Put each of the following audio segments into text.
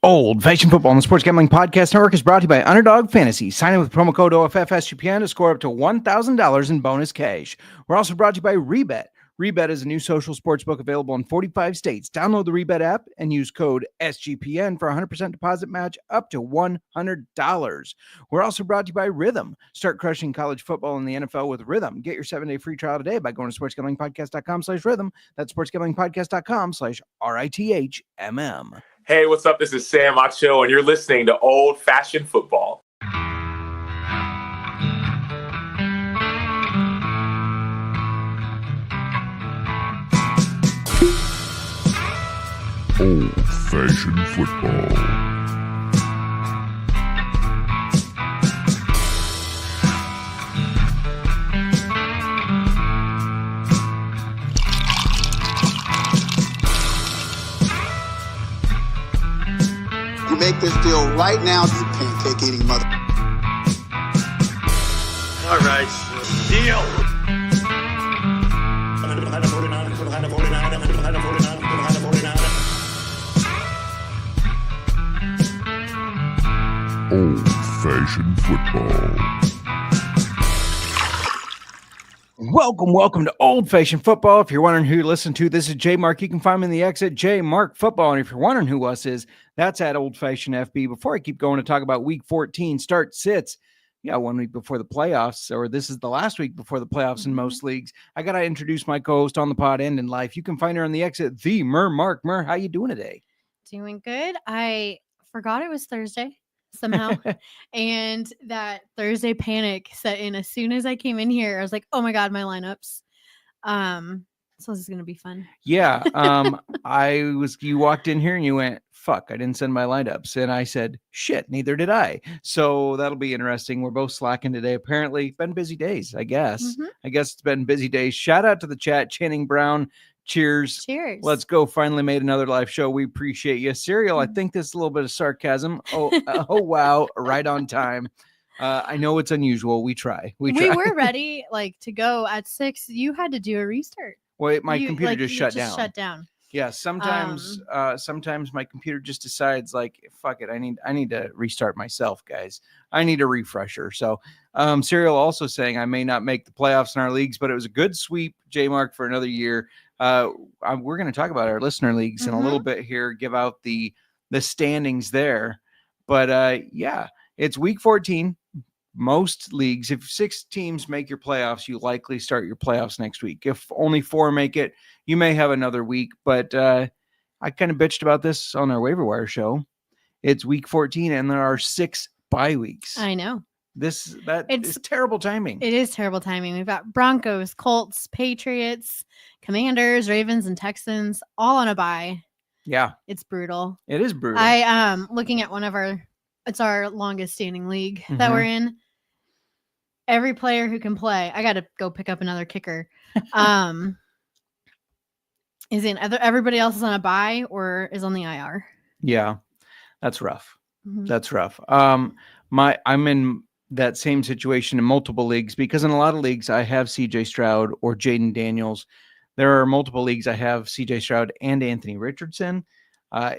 Old Fashioned Football on the Sports Gambling Podcast Network is brought to you by Underdog Fantasy. Sign in with promo code OFFSGPN to score up to $1,000 in bonus cash. We're also brought to you by Rebet. Rebet is a new social sports book available in 45 states. Download the Rebet app and use code SGPN for a 100% deposit match up to $100. We're also brought to you by Rhythm. Start crushing college football in the NFL with Rhythm. Get your 7-day free trial today by going to sportsgamblingpodcast.com/rhythm. That's sportsgamblingpodcast.com/RITHMM. Hey, what's up? This is Sam Acho, and you're listening to Old Fashioned Football. Old Fashioned Football. Make this deal right now, you pancake eating mother. All right, deal. Old Fashioned Football. Welcome to Old Fashioned Football. If you're wondering who you listen to, this is J Mark. You can find me in the X at J Mark Football. And if you're wondering who us is, that's at Old Fashioned FB. Before I keep going to talk about Week 14 start sits, 1 week before the playoffs, or this is the last week before the playoffs in most leagues. I got to introduce my co-host on the pod and in life. You can find her on the X at the Mark. How you doing today? Doing good. I forgot it was Thursday somehow. And that Thursday panic set in as soon as I came in here. I was like, oh my God, my lineups. So this is going to be fun. Yeah. You walked in here and you went, fuck, I didn't send my lineups. And I said, shit, neither did I. So that'll be interesting. We're both slacking today. Apparently been busy days, I guess. Mm-hmm. I guess it's been busy days. Shout out to the chat. Channing Brown. Cheers. Cheers. Let's go. Finally made another live show. We appreciate you. Serial, I think this is a little bit of sarcasm. Oh, wow. Right on time. I know it's unusual. We try. We were ready to go at 6. You had to do a restart. Well, my computer just shut down. Yeah, sometimes my computer just decides fuck it, I need to restart myself, guys. I need a refresher. So Serial also saying I may not make the playoffs in our leagues, but it was a good sweep, J Mark, for another year. We're going to talk about our listener leagues in a little bit here, give out the standings there. But it's week 14. Most leagues, if 6 teams make your playoffs, you likely start your playoffs next week. If only 4 make it, you may have another week. But I kind of bitched about this on our waiver wire show. It's week 14, and there are 6 bye weeks. I know. It's terrible timing. It is terrible timing. We've got Broncos, Colts, Patriots, Commanders, Ravens, and Texans all on a bye. Yeah. It's brutal. It is brutal. I looking at it's our longest standing league that we're in. Every player who can play, I got to go pick up another kicker. Is in everybody else is on a bye or is on the IR. Yeah, that's rough. Mm-hmm. That's rough. I'm in that same situation in multiple leagues because in a lot of leagues I have CJ Stroud or Jaden Daniels. There are multiple leagues I have CJ Stroud and Anthony Richardson.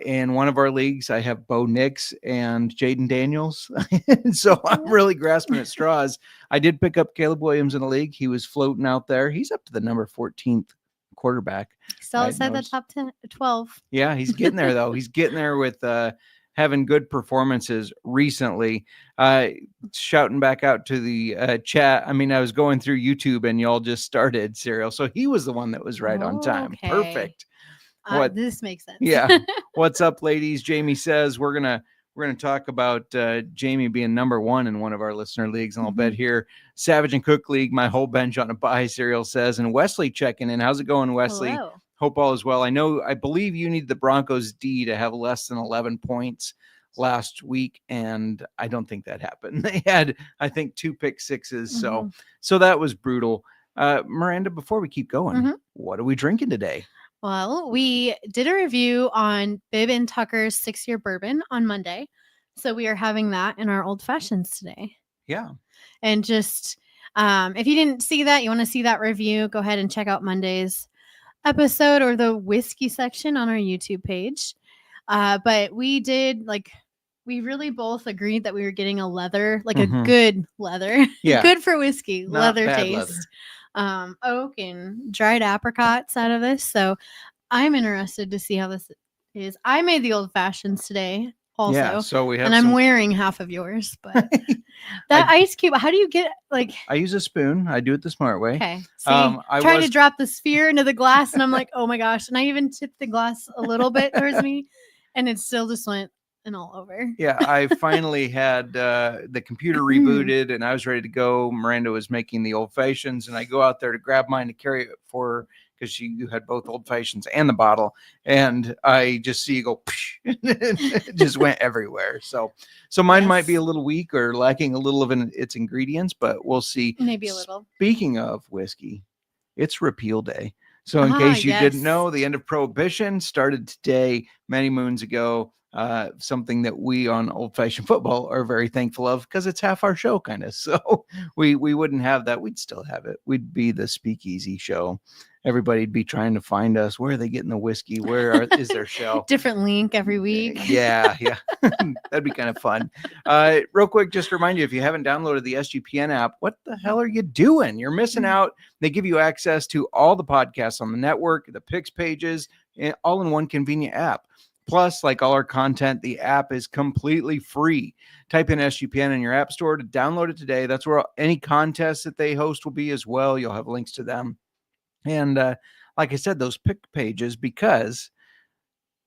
In one of our leagues, I have Bo Nix and Jaden Daniels. So I'm really grasping at straws. I did pick up Caleb Williams in a league. He was floating out there. He's up to the number 14th quarterback. Still outside the top 12. Yeah, he's getting there, though. He's getting there with having good performances recently. Shouting back out to the chat. I mean, I was going through YouTube and y'all just started, Serial. So he was the one that was right on time. Okay. Perfect. This makes sense. Yeah. What's up, ladies? Jamie says we're gonna talk about Jamie being number 1 in one of our listener leagues, and I'll bet here Savage and Cook League, my whole bench on a bye. Serial says, and Wesley checking in. How's it going, Wesley? Hello. Hope all is well. I believe you need the Broncos D to have less than 11 points last week, and I don't think that happened. They had, I think, 2 pick sixes, so that was brutal. Miranda, before we keep going, what are we drinking today? Well, we did a review on Bibb and Tucker's 6-year bourbon on Monday. So we are having that in our old fashions today. Yeah. And just, if you didn't see that, you want to see that review, go ahead and check out Monday's episode or the whiskey section on our YouTube page. But we did we really both agreed that we were getting a leather, like Mhm. a good leather, Yeah. good for whiskey, Not leather bad taste, oak and dried apricots out of this. So I'm interested to see how this is. I made the old fashions today also. Yeah, so we have and I'm some- wearing half of yours, but that ice cube, how do you get I use a spoon. I do it the smart way. Okay. See, I trying was- to drop the sphere into the glass, and I'm like, oh my gosh. And I even tipped the glass a little bit towards me, and it still just went and all over. Yeah, I finally had the computer rebooted, and I was ready to go. Miranda was making the old fashions, and I go out there to grab mine to carry it for her because you had both old fashions and the bottle, and I just see you go, it just went everywhere. So mine might be a little weak or lacking a little of its ingredients, but we'll see. Maybe a little. Speaking of whiskey, it's repeal day. So in case you didn't know, the end of Prohibition started today, many moons ago. Something that we on Old Fashioned Football are very thankful of because it's half our show, kind of. So we wouldn't have that. We'd still have it. We'd be the speakeasy show. Everybody'd be trying to find us. Where are they getting the whiskey? Is their show? Different link every week. Yeah. That'd be kind of fun. Real quick, just to remind you, if you haven't downloaded the SGPN app, what the hell are you doing? You're missing out. They give you access to all the podcasts on the network, the picks pages, all in one convenient app. Plus, like all our content, the app is completely free. Type in SGPN in your app store to download it today. That's where any contests that they host will be as well. You'll have links to them. And like I said, those pick pages, because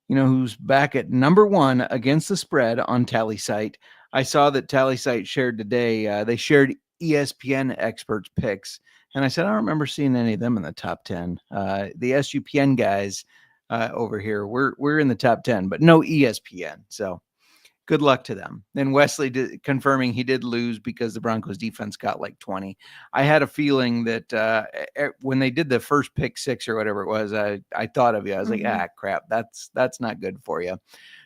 you know who's back at number 1 against the spread on TallySite. I saw that TallySite shared today. They shared ESPN experts picks. And I said, I don't remember seeing any of them in the top 10. The SGPN guys over here, we're in the top 10, but no ESPN. So good luck to them. Then Wesley confirming he did lose because the Broncos defense got like 20. I had a feeling that when they did the first pick 6 or whatever it was, I thought of you. I was like, crap, that's not good for you.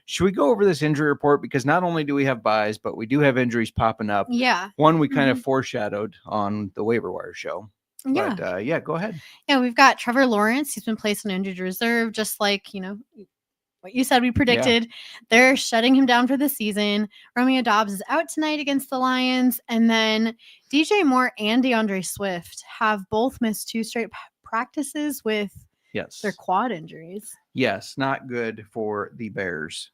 Should we go over this injury report? Because not only do we have buys, but we do have injuries popping up. Yeah. One we kind of foreshadowed on the waiver wire show. Yeah. But go ahead. Yeah, we've got Trevor Lawrence. He's been placed on injured reserve, just like, what you said we predicted. They're shutting him down for the season. Romeo Doubs is out tonight against the Lions. And then DJ Moore and DeAndre Swift have both missed 2 straight practices with their quad injuries. Yes, not good for the Bears.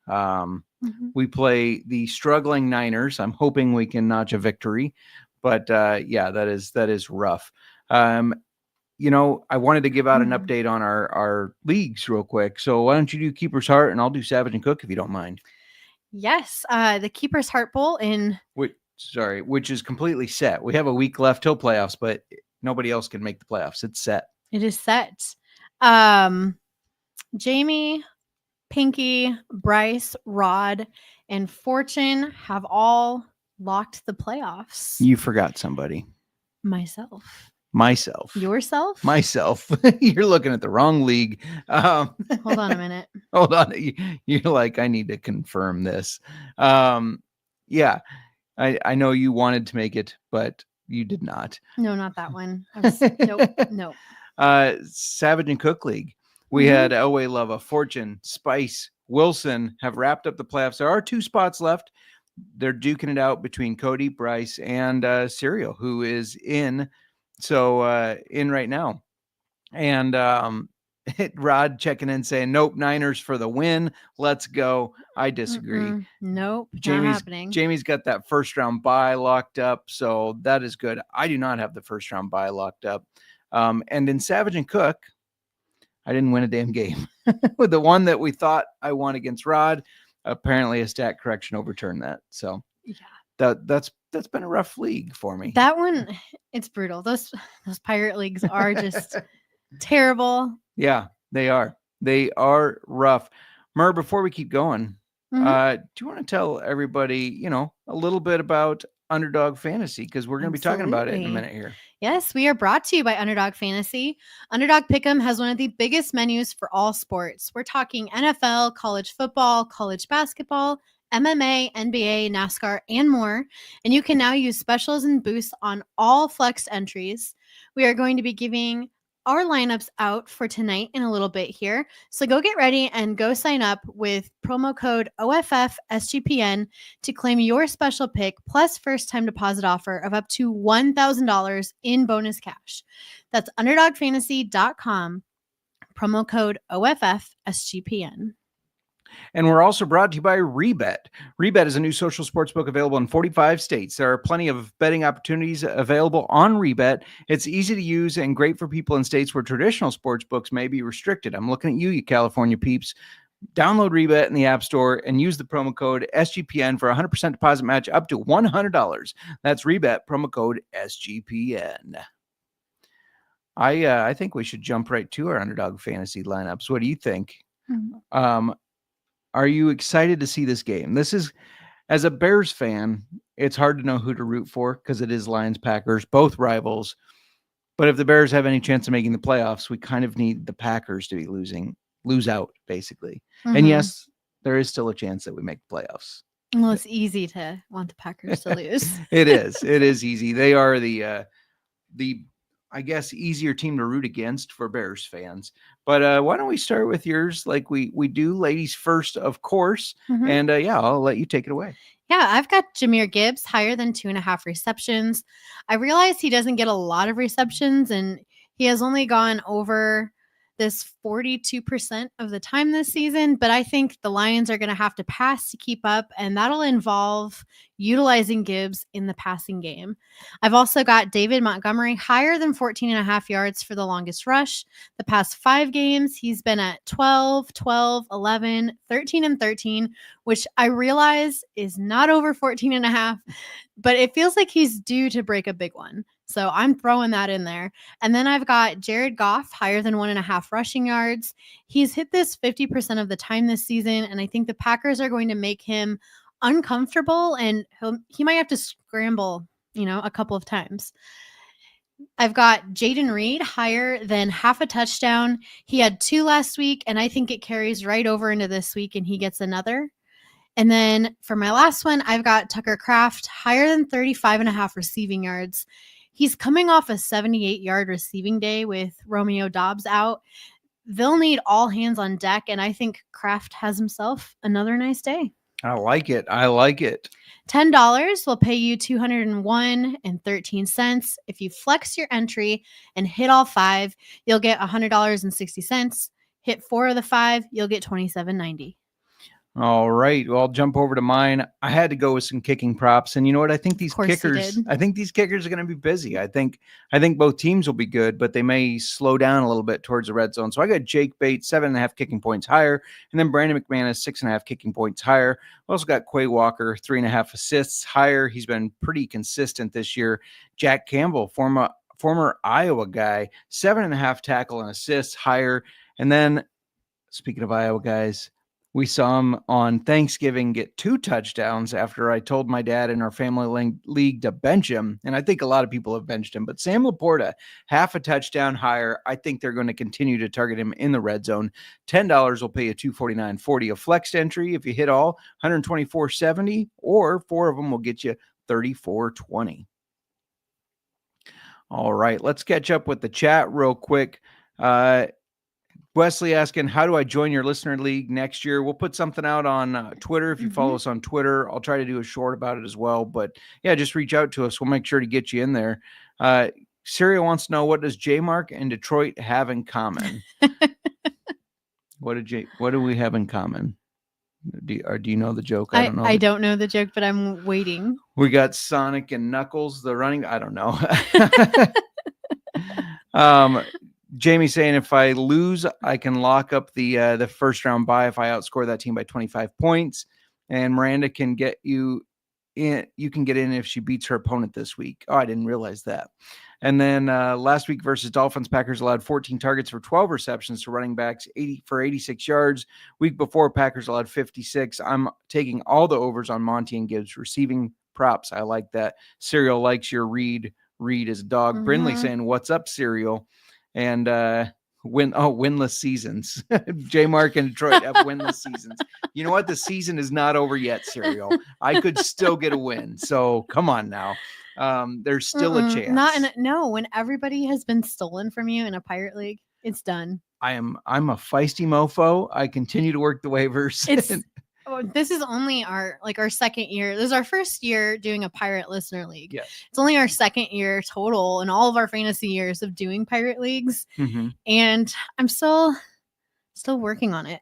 We play the struggling Niners. I'm hoping we can notch a victory. But that is rough. I wanted to give out an update on our leagues real quick. So why don't you do Keeper's Heart and I'll do Savage and Cook if you don't mind. Yes, the Keeper's Heart Bowl which is completely set. We have a week left till playoffs, but nobody else can make the playoffs. It's set. It is set. Jamie, Pinky, Bryce, Rod, and Fortune have all locked the playoffs. You forgot somebody. Myself. Yourself? Myself. You're looking at the wrong league. Hold on a minute. Hold on. You're like, I need to confirm this. I know you wanted to make it, but you did not. No, not that one. Nope. Savage and Cook League. We had Elway Lova, Fortune, Spice, Wilson have wrapped up the playoffs. There are 2 spots left. They're duking it out between Cody, Bryce, and Serial, who is in. In right now. And Rod checking in saying, nope, Niners for the win. Let's go. I disagree. Nope, not happening. Jamie's got that first round bye locked up. So that is good. I do not have the first round bye locked up. And in Savage and Cook, I didn't win a damn game. With the one that we thought I won against Rod, apparently a stat correction overturned that. So that's been a rough league for me. That one, it's brutal. Those pirate leagues are just terrible. Yeah, they are. They are rough. Mur, before we keep going, do you want to tell everybody, a little bit about Underdog Fantasy? Because we're going to be talking about it in a minute here. Yes, we are brought to you by Underdog Fantasy. Underdog Pick'em has one of the biggest menus for all sports. We're talking NFL, college football, college basketball, MMA, NBA, NASCAR, and more. And you can now use specials and boosts on all flexed entries. We are going to be giving our lineups out for tonight in a little bit here. So go get ready and go sign up with promo code OFFSGPN to claim your special pick plus first time deposit offer of up to $1,000 in bonus cash. That's underdogfantasy.com, promo code OFFSGPN. And we're also brought to you by Rebet. Rebet is a new social sportsbook available in 45 states. There are plenty of betting opportunities available on Rebet. It's easy to use and great for people in states where traditional sportsbooks may be restricted. I'm looking at you California peeps. Download Rebet in the App Store and use the promo code SGPN for a 100% deposit match up to $100. That's Rebet, promo code SGPN. I think we should jump right to our Underdog Fantasy lineups. What do you think? Mm-hmm. Are you excited to see this game? This is, as a Bears fan, it's hard to know who to root for because it is Lions-Packers, both rivals. But if the Bears have any chance of making the playoffs, we kind of need the Packers to be lose out, basically. Mm-hmm. And yes, there is still a chance that we make the playoffs. Well, it's easy to want the Packers to lose. It is easy. They are the I guess easier team to root against for Bears fans. But why don't we start with yours like we do, ladies first, of course. Mm-hmm. And I'll let you take it away. Yeah, I've got Jahmyr Gibbs higher than 2.5 receptions. I realize he doesn't get a lot of receptions, and he has only gone over this 42% of the time this season, but I think the Lions are going to have to pass to keep up, and that'll involve utilizing Gibbs in the passing game. I've also got David Montgomery higher than 14.5 yards for the longest rush. The past 5 games, he's been at 12, 12, 11, 13, and 13, which I realize is not over 14.5, but it feels like he's due to break a big one. So I'm throwing that in there. And then I've got Jared Goff higher than 1.5 rushing yards. He's hit this 50% of the time this season, and I think the Packers are going to make him uncomfortable, and he might have to scramble, a couple of times. I've got Jaden Reed higher than 0.5 touchdown. He had 2 last week, and I think it carries right over into this week, and he gets another. And then for my last one, I've got Tucker Kraft higher than 35.5 receiving yards. He's coming off a 78-yard receiving day with Romeo Doubs out. They'll need all hands on deck, and I think Kraft has himself another nice day. I like it. $10 will pay you $201.13. If you flex your entry and hit all 5, you'll get $100.60. Hit 4 of the 5, you'll get $27.90. All right. Well, I'll jump over to mine. I had to go with some kicking props. And you know what? I think these kickers are going to be busy. I think both teams will be good, but they may slow down a little bit towards the red zone. So I got Jake Bates, 7.5 kicking points higher. And then Brandon McManus, 6.5 kicking points higher. We also got Quay Walker, 3.5 assists higher. He's been pretty consistent this year. Jack Campbell, former Iowa guy, 7.5 tackle and assists higher. And then speaking of Iowa guys, we saw him on Thanksgiving get 2 touchdowns after I told my dad in our family league to bench him. And I think a lot of people have benched him. But Sam Laporta, 0.5 touchdown higher. I think they're going to continue to target him in the red zone. $10 will pay you $249.40. A flexed entry, if you hit all, $124.70, or 4 of them will get you $34.20. All right, let's catch up with the chat real quick. Wesley asking, how do I join your listener league next year? We'll put something out on Twitter. If you follow us on Twitter, I'll try to do a short about it as well. But yeah, just reach out to us. We'll make sure to get you in there. Syria wants to know, what does J-Mark and Detroit have in common? What do we have in common? Do you know the joke? I don't know. I don't know the joke, but I'm waiting. We got Sonic and Knuckles, the running. I don't know. Jamie saying, if I lose, I can lock up the first round bye if I outscore that team by 25 points. And Miranda can get you in. You can get in if she beats her opponent this week. Oh, I didn't realize that. And then last week versus Dolphins, Packers allowed 14 targets for 12 receptions to running backs, 86 yards. Week before, Packers allowed 56. I'm taking all the overs on Monty and Gibbs receiving props. I like that. Serial likes your read. Read is a dog. Brindley saying, what's up, Serial? And winless seasons. J Mark and Detroit have winless seasons. You know what? The season is not over yet, Serial. I could still get a win. So come on now. There's still a chance. When everybody has been stolen from you in a Pirate League, it's done. I'm a feisty mofo. I continue to work the waivers. This is only our second year. This is our first year doing a Pirate Listener League. Yes. It's only our second year total in all of our fantasy years of doing Pirate Leagues. Mm-hmm. And I'm still working on it.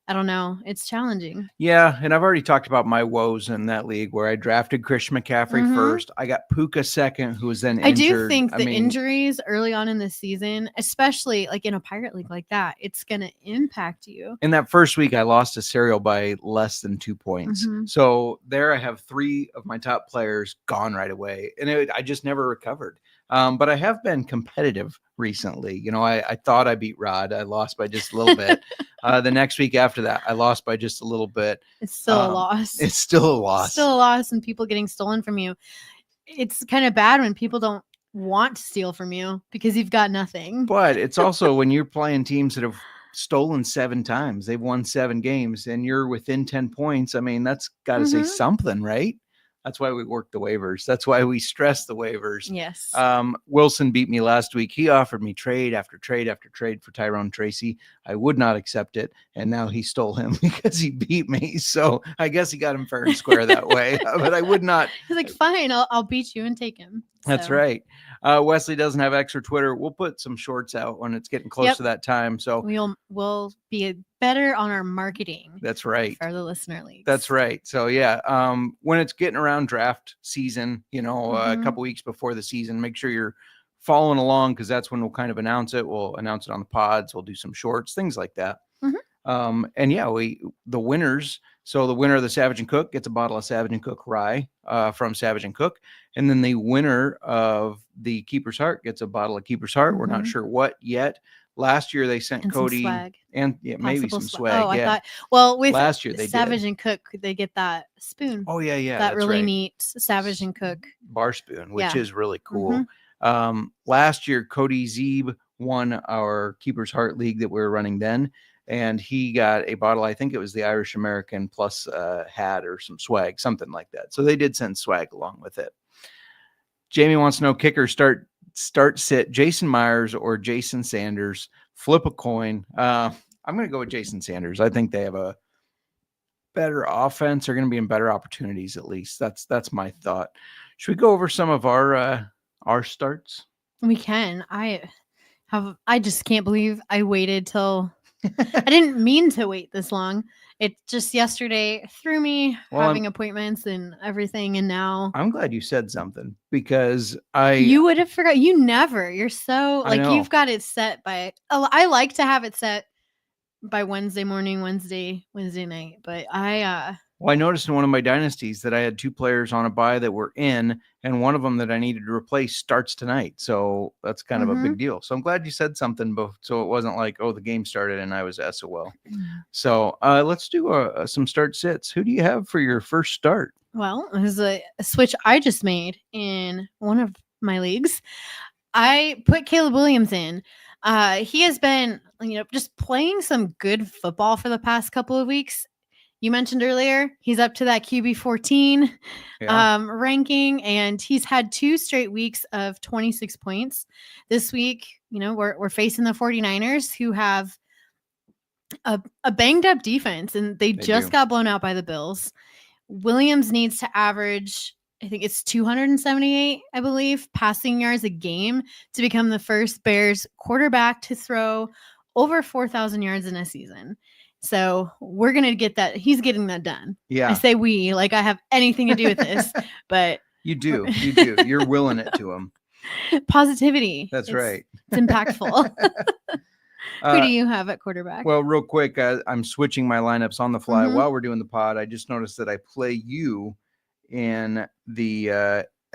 I don't know. It's challenging. Yeah, and I've already talked about my woes in that league where I drafted Christian McCaffrey first. I got Puka second, who was then injured. I do think injuries early on in the season, especially like in a Pirate League like that, it's going to impact you. In that first week, I lost to Serial by less than 2 points. Mm-hmm. So there I have 3 of my top players gone right away, and I just never recovered. But I have been competitive recently. You know, I thought I beat Rod. I lost by just a little bit. The next week after that, I lost by just a little bit. It's still a loss. It's still a loss. Still a loss, and people getting stolen from you. It's kind of bad when people don't want to steal from you because you've got nothing. But it's also when you're playing teams that have stolen 7 times, they've won 7 games, and you're within 10 points. I mean, that's got to say something, right? That's why we work the waivers. That's why we stress the waivers. Yes. Wilson beat me last week. He offered me trade after trade after trade for Tyrone Tracy. I would not accept it. And now he stole him because he beat me. So I guess he got him fair and square that way. But I would not. He's like, fine, I'll beat you and take him. That's right. Wesley doesn't have extra Twitter. We'll put some shorts out when it's getting close to that time. So we'll be better on our marketing. That's right. For the listener leagues. That's right. So yeah, when it's getting around draft season, a couple weeks before the season, make sure you're following along because that's when we'll kind of announce it. We'll announce it on the pods. We'll do some shorts, things like that. And yeah, the winners. So the winner of the Savage and Cook gets a bottle of Savage and Cook rye from Savage and Cook. And then the winner of the Keeper's Heart gets a bottle of Keeper's Heart. We're not sure what yet. Last year they sent Cody and maybe some swag. Oh, I thought, with last year they Savage did. And Cook, they get that spoon. Oh yeah. That really neat Savage and Cook bar spoon, which is really cool. Last year, Cody Zeeb won our Keeper's Heart League that we were running then. And he got a bottle, I think it was the Irish American plus hat or some swag, something like that. So they did send swag along with it. Jamie wants to know kicker start sit Jason Myers or Jason Sanders. Flip a coin. I'm going to go with Jason Sanders. I think they have a better offense. They're going to be in better opportunities at least. That's my thought. Should we go over some of our starts? We can. I just can't believe I waited till. I didn't mean to wait this long. It just yesterday threw me having appointments and everything. And now I'm glad you said something because you would have forgot. You never. You're so you've got it set by. I like to have it set by Wednesday morning, Wednesday night. But I noticed in one of my dynasties that I had 2 players on a bye that were in, and one of them that I needed to replace starts tonight. So that's kind of a big deal. So I'm glad you said something, so it wasn't like, oh, the game started and I was SOL. So let's do some start sits. Who do you have for your first start? Well, it was a switch I just made in one of my leagues. I put Caleb Williams in. He has been, just playing some good football for the past couple of weeks. You mentioned earlier, he's up to that QB 14 ranking, and he's had 2 straight weeks of 26 points. This week, we're facing the 49ers, who have a banged up defense, and they just got blown out by the Bills. Williams needs to average, I think it's 278, I believe, passing yards a game to become the first Bears quarterback to throw over 4,000 yards in a season. So we're going to get that. He's getting that done. Yeah. I say we, like I have anything to do with this, but you do. You're willing it to him. Positivity. That's right. It's impactful. Who do you have at quarterback? Well, real quick, I'm switching my lineups on the fly while we're doing the pod. I just noticed that I play you in the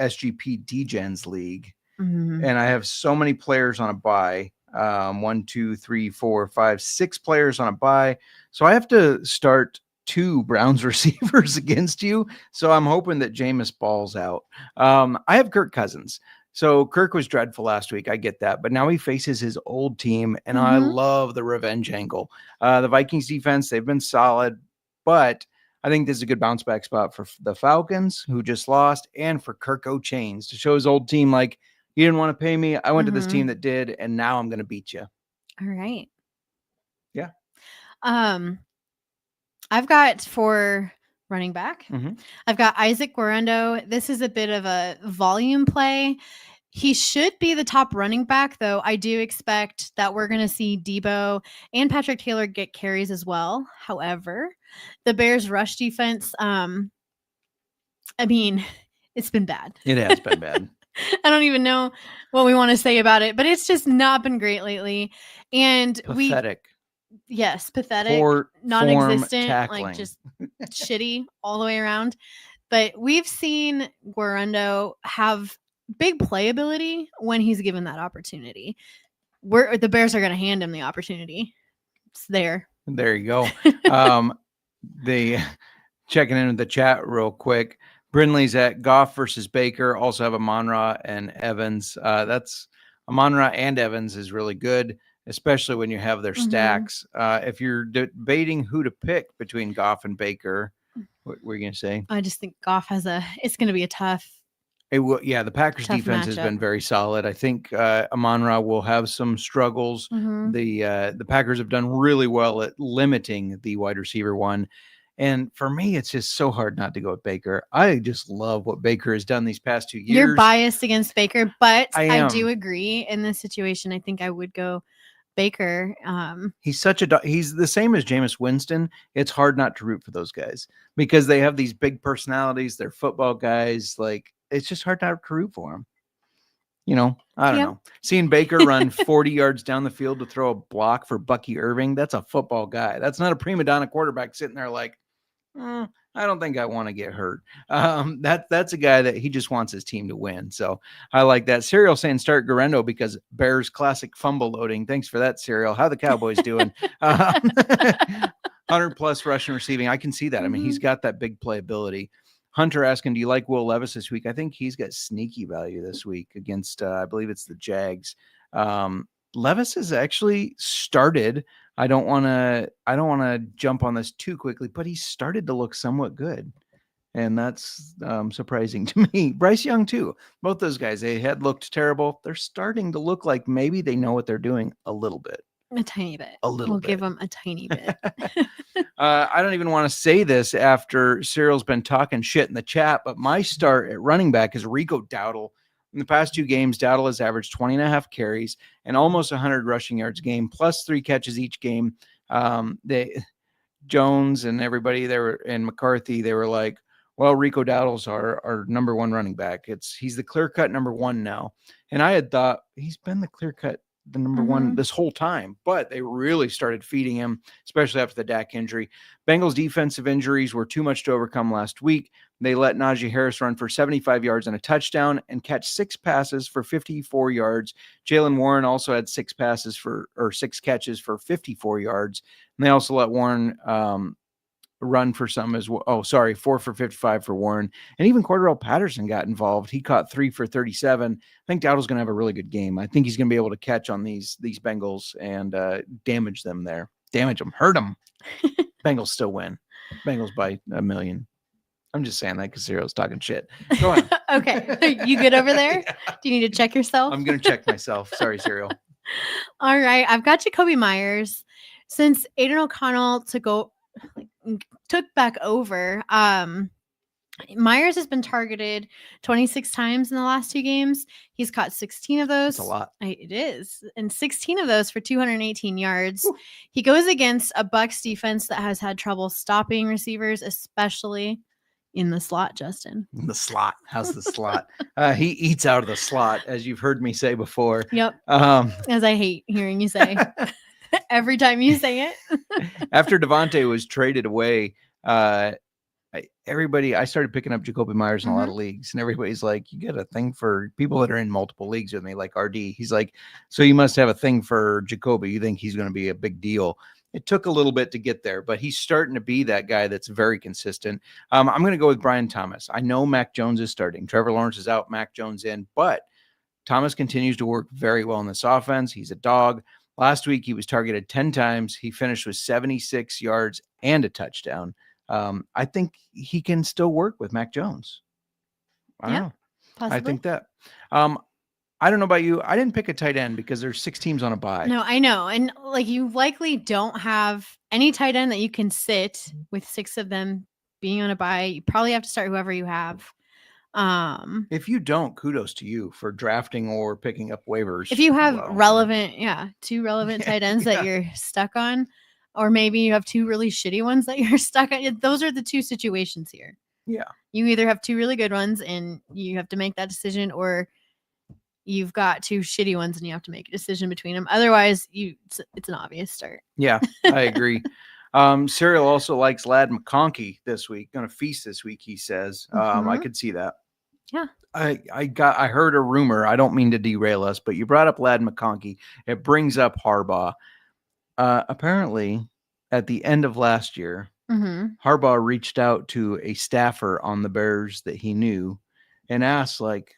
SGP DGens League, and I have so many players on a bye. 1, 2, 3, 4, 5, 6 players on a bye. So I have to start 2 Browns receivers against you. So I'm hoping that Jameis balls out. I have Kirk Cousins. So Kirk was dreadful last week. I get that. But now he faces his old team, and I love the revenge angle. The Vikings defense, they've been solid, but I think this is a good bounce back spot for the Falcons, who just lost, and for Kirk O'Chains to show his old team, like, you didn't want to pay me. I went to this team that did, and now I'm going to beat you. All right. Yeah. I've got for running back, I've got Isaac Guerrero. This is a bit of a volume play. He should be the top running back, though. I do expect that we're going to see Debo and Patrick Taylor get carries as well. However, the Bears' rush defense, I mean, it's been bad. It has been bad. I don't even know what we want to say about it, but it's just not been great lately. And pathetic. Yes, pathetic, Poor non-existent, tackling. like just shitty all the way around. But we've seen Guerrero have big playability when he's given that opportunity. The Bears are going to hand him the opportunity. It's there. There you go. They checking in with the chat real quick. Brindley's at Goff versus Baker. Also have Amon-Ra and Evans. That's Amon-Ra and Evans is really good, especially when you have their stacks. If you're debating who to pick between Goff and Baker, what were you going to say? I just think Goff it's going to be a tough. It will, yeah. The Packers defense has been very solid. I think Amon-Ra will have some struggles. The Packers have done really well at limiting the wide receiver one. And for me, it's just so hard not to go with Baker. I just love what Baker has done these past 2 years. You're biased against Baker, but I do agree in this situation. I think I would go Baker. He's the same as Jameis Winston. It's hard not to root for those guys because they have these big personalities. They're football guys. Like, it's just hard not to root for them. You know, I don't know. Seeing Baker run 40 yards down the field to throw a block for Bucky Irving, that's a football guy. That's not a prima donna quarterback sitting there like, I don't think I want to get hurt. That's a guy that he just wants his team to win. So I like that. Serial saying start Guerrero because Bears classic fumble loading. Thanks for that, Serial. How the Cowboys doing? 100 plus rushing receiving. I can see that. I mean, he's got that big playability. Hunter asking, do you like Will Levis this week? I think he's got sneaky value this week against, I believe it's the Jags. Levis has actually started. I don't want to jump on this too quickly, but he started to look somewhat good. And that's surprising to me. Bryce Young too. Both those guys, they had looked terrible. They're starting to look like maybe they know what they're doing a little bit. A tiny bit. We'll give them a tiny bit. I don't even want to say this after Cyril's been talking shit in the chat, but my start at running back is Rico Dowdle. In the past 2 games, Dowdle has averaged 20.5 carries and almost 100 rushing yards game, plus 3 catches each game. Jones and everybody there and McCarthy, they were like, well, Rico Dowdle's our number 1 running back. He's the clear-cut number 1 now. And I had thought he's been the number 1 this whole time, but they really started feeding him, especially after the Dak injury. Bengals defensive injuries were too much to overcome last week. They let Najee Harris run for 75 yards and a touchdown and catch 6 passes for 54 yards. Jaylen Warren also had 6 catches for 54 yards. And they also let Warren run for some as well. 4 for 55 for Warren. And even Cordarrelle Patterson got involved. He caught 3 for 37. I think Dowdle's going to have a really good game. I think he's going to be able to catch on these Bengals and damage them there. Damage them. Hurt them. Bengals still win. Bengals by 1 million. I'm just saying that because Cyril's talking shit. Go on. Okay. You good over there? Yeah. Do you need to check yourself? I'm going to check myself. Sorry, Cyril. All right. I've got Jacoby Myers. Since Aiden O'Connell took back over, Myers has been targeted 26 times in the last 2 games. He's caught 16 of those. That's a lot. It is. And 16 of those for 218 yards. Ooh. He goes against a Bucs defense that has had trouble stopping receivers, especially in the slot, Justin. The slot. How's the slot? He eats out of the slot, as you've heard me say before. Yep. As I hate hearing you say every time you say it. After Devontae was traded away, I started picking up Jacoby Myers in a lot of leagues, and everybody's like, you get a thing for people that are in multiple leagues with me, like RD. He's like, so you must have a thing for Jacoby. You think he's going to be a big deal. It took a little bit to get there, but he's starting to be that guy that's very consistent. I'm going to go with Brian Thomas. I know Mac Jones is starting. Trevor Lawrence is out, Mac Jones in, but Thomas continues to work very well in this offense. He's a dog. Last week, he was targeted 10 times. He finished with 76 yards and a touchdown. I think he can still work with Mac Jones. I don't know. Possibly. I think that. I don't know about you. I didn't pick a tight end because there's 6 teams on a bye. No, I know. And like you likely don't have any tight end that you can sit with 6 of them being on a bye. You probably have to start whoever you have. If you don't, kudos to you for drafting or picking up waivers. If you have relevant, 2 relevant tight ends that you're stuck on, or maybe you have 2 really shitty ones that you're stuck on. Those are the 2 situations here. Yeah. You either have 2 really good ones and you have to make that decision, or you've got 2 shitty ones and you have to make a decision between them. Otherwise, it's an obvious start. Yeah, I agree. Cyril also likes Ladd McConkey this week. Going to feast this week, he says. I could see that. Yeah. I heard a rumor. I don't mean to derail us, but you brought up Ladd McConkey. It brings up Harbaugh. Apparently, at the end of last year, Harbaugh reached out to a staffer on the Bears that he knew and asked, like,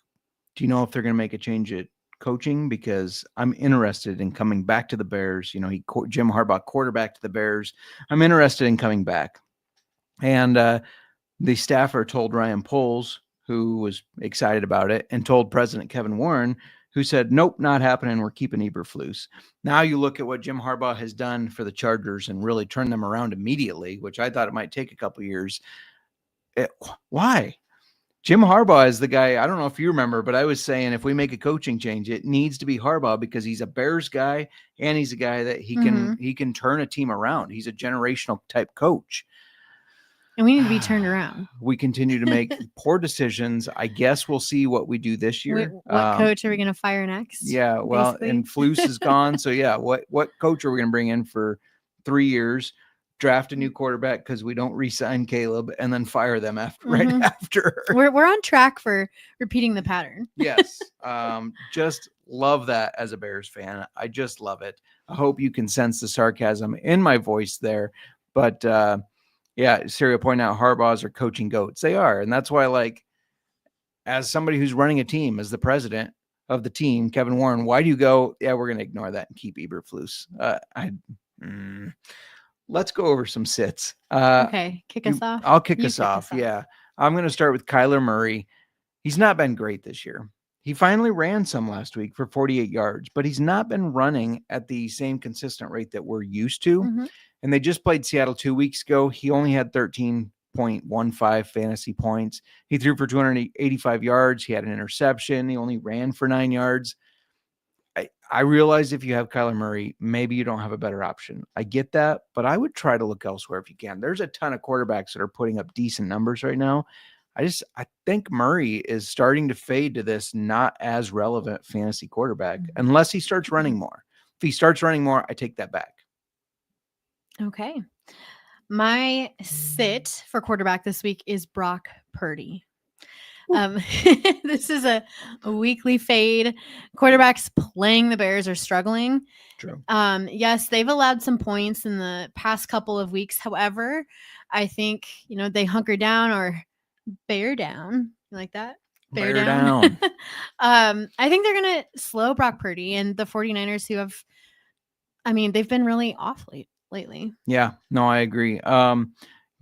do you know if they're going to make a change at coaching? Because I'm interested in coming back to the Bears. You know, Jim Harbaugh quarterbacked the Bears. I'm interested in coming back. And the staffer told Ryan Poles, who was excited about it, and told President Kevin Warren, who said, nope, not happening. We're keeping Eberflus. Now you look at what Jim Harbaugh has done for the Chargers and really turned them around immediately, which I thought it might take a couple years. Why? Jim Harbaugh is the guy. I don't know if you remember, but I was saying if we make a coaching change, it needs to be Harbaugh because he's a Bears guy and he's a guy that he can turn a team around. He's a generational type coach. And we need to be turned around. We continue to make poor decisions. I guess we'll see what we do this year. What coach are we going to fire next? Yeah, well, basically? And Flus is gone. So yeah, what coach are we going to bring in for 3 years? Draft a new quarterback because we don't re-sign Caleb and then fire them right after. We're on track for repeating the pattern. Yes. Just love that as a Bears fan. I just love it. I hope you can sense the sarcasm in my voice there. But yeah, Syria pointed out Harbaughs are coaching goats. They are. And that's why, like, as somebody who's running a team, as the president of the team, Kevin Warren, why do you go, yeah, we're going to ignore that and keep Eberflus? Let's go over some sits. Okay, kick us off. I'll kick us off. Yeah. I'm going to start with Kyler Murray. He's not been great this year. He finally ran some last week for 48 yards, but he's not been running at the same consistent rate that we're used to. And they just played Seattle 2 weeks ago. He only had 13.15 fantasy points. He threw for 285 yards. He had an interception. He only ran for 9 yards. I realize if you have Kyler Murray, maybe you don't have a better option. I get that, but I would try to look elsewhere if you can. There's a ton of quarterbacks that are putting up decent numbers right now. I think Murray is starting to fade to this not as relevant fantasy quarterback unless he starts running more. If he starts running more, I take that back. Okay. My sit for quarterback this week is Brock Purdy. This is a weekly fade. Quarterbacks playing the Bears are struggling. True. Yes, they've allowed some points in the past couple of weeks. However, I think, they hunker down or bear down. You like that? Bear down. I think they're going to slow Brock Purdy and the 49ers who have, they've been really off lately. Yeah, no, I agree.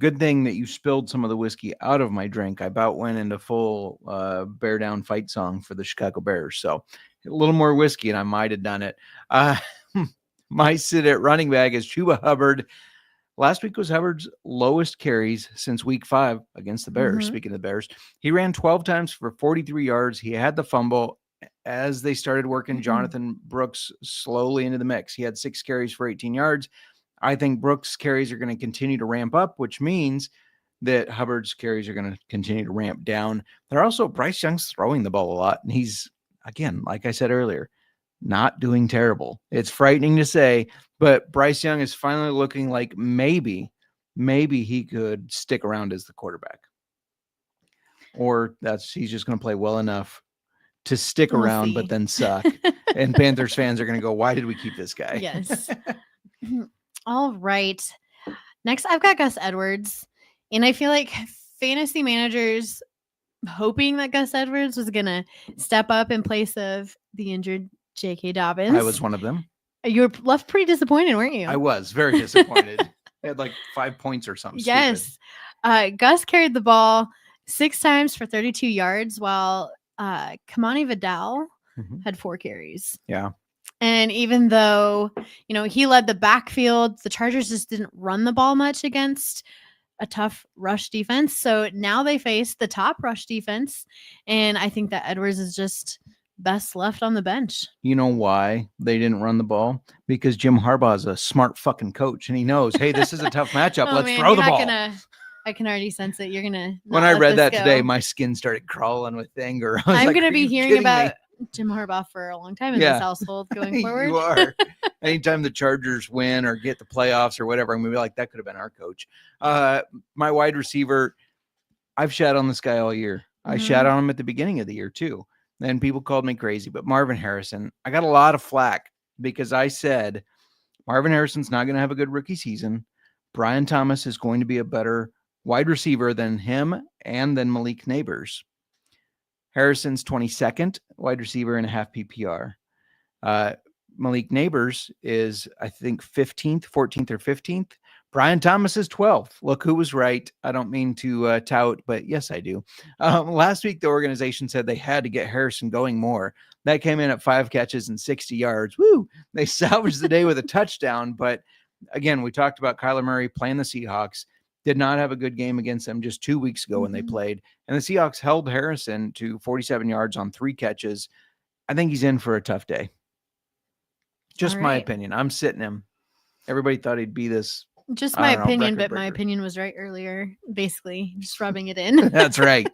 Good thing that you spilled some of the whiskey out of my drink. I about went into full bear down fight song for the Chicago Bears. So a little more whiskey and I might have done it. My sit at running back is Chuba Hubbard. Last week was Hubbard's lowest carries since week 5 against the Bears. Speaking of the Bears, he ran 12 times for 43 yards. He had the fumble as they started working Jonathan Brooks slowly into the mix. He had 6 carries for 18 yards. I think Brooks' carries are going to continue to ramp up, which means that Hubbard's carries are going to continue to ramp down. They're also, Bryce Young's throwing the ball a lot. And he's, again, like I said earlier, not doing terrible. It's frightening to say, but Bryce Young is finally looking like maybe he could stick around as the quarterback. Or he's just going to play well enough to stick around, but then suck. And Panthers fans are going to go, why did we keep this guy? Yes. All right. Next, I've got Gus Edwards. And I feel like fantasy managers hoping that Gus Edwards was going to step up in place of the injured J.K. Dobbins. I was one of them. You were left pretty disappointed, weren't you? I was very disappointed. They had like 5 points or something. Yes. Gus carried the ball 6 times for 32 yards, while Kamani Vidal had 4 carries. Yeah. And even though, he led the backfield, the Chargers just didn't run the ball much against a tough rush defense. So now they face the top rush defense. And I think that Edwards is just best left on the bench. You know why they didn't run the ball? Because Jim Harbaugh is a smart fucking coach, and he knows, hey, this is a tough matchup. Let's throw the ball. I can already sense it. You're gonna. When I read that today, my skin started crawling with anger. I'm gonna be hearing about Jim Harbaugh for a long time in this household going forward. You are. Anytime the Chargers win or get the playoffs or whatever, I'm gonna be like, that could have been our coach. My wide receiver, I've shat on this guy all year. I shat on him at the beginning of the year too. Then people called me crazy, but Marvin Harrison, I got a lot of flack because I said Marvin Harrison's not going to have a good rookie season. Brian Thomas is going to be a better wide receiver than him and then Malik Neighbors. Harrison's 22nd wide receiver in a half PPR. Malik Neighbors is, I think, 14th or 15th. Brian Thomas is 12th. Look who was right. I don't mean to tout, but yes, I do. Last week, the organization said they had to get Harrison going more. That came in at 5 catches and 60 yards. Woo! They salvaged the day with a touchdown. But again, we talked about Kyler Murray playing the Seahawks. Did not have a good game against them just 2 weeks ago when they played. And the Seahawks held Harrison to 47 yards on 3 catches. I think he's in for a tough day. Just my opinion. I'm sitting him. Everybody thought he'd be this. Just my opinion, but my opinion was right earlier. Basically, just rubbing it in. That's right.